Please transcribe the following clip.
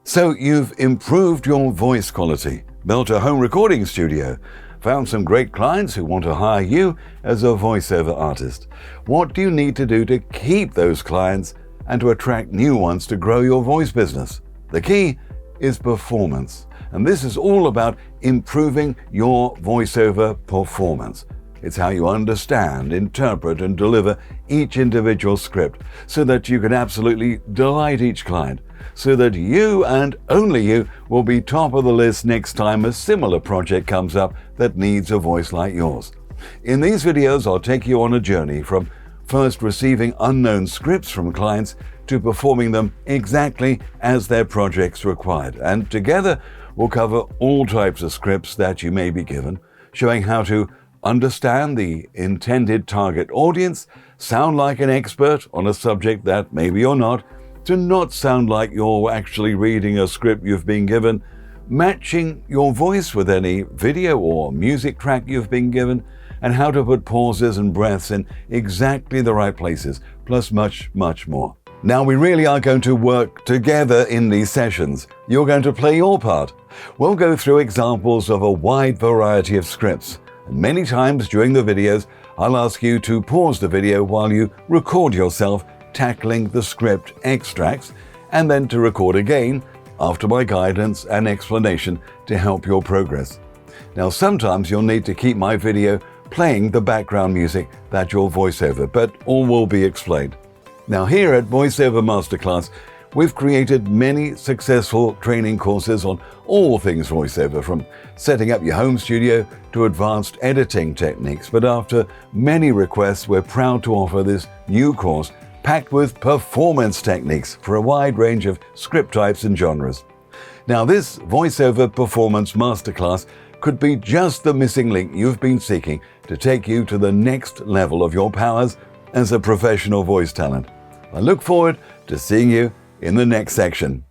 So you've improved your voice quality, built a home recording studio, found some great clients who want to hire you as a voiceover artist. What do you need to do to keep those clients and to attract new ones to grow your voice business? The key is performance, and this is all about improving your voiceover performance. It's how you understand, interpret, and deliver each individual script so that you can absolutely delight each client, so that you and only you will be top of the list next time a similar project comes up that needs a voice like yours. In these videos, I'll take you on a journey from first receiving unknown scripts from clients to performing them exactly as their projects required. And together, we'll cover all types of scripts that you may be given, showing how to understand the intended target audience, sound like an expert on a subject that maybe you're not, to not sound like you're actually reading a script you've been given, matching your voice with any video or music track you've been given, and how to put pauses and breaths in exactly the right places, plus much, much more. Now, we really are going to work together in these sessions. You're going to play your part. We'll go through examples of a wide variety of scripts. And many times during the videos, I'll ask you to pause the video while you record yourself tackling the script extracts, and then to record again after my guidance and explanation to help your progress. Now, sometimes you'll need to keep my video playing the background music that you'll voice over, but all will be explained. Now, here at Voiceover Masterclass, we've created many successful training courses on all things voiceover, from setting up your home studio to advanced editing techniques. But after many requests, we're proud to offer this new course packed with performance techniques for a wide range of script types and genres. Now, this Voiceover Performance Masterclass could be just the missing link you've been seeking to take you to the next level of your powers as a professional voice talent. I look forward to seeing you in the next section.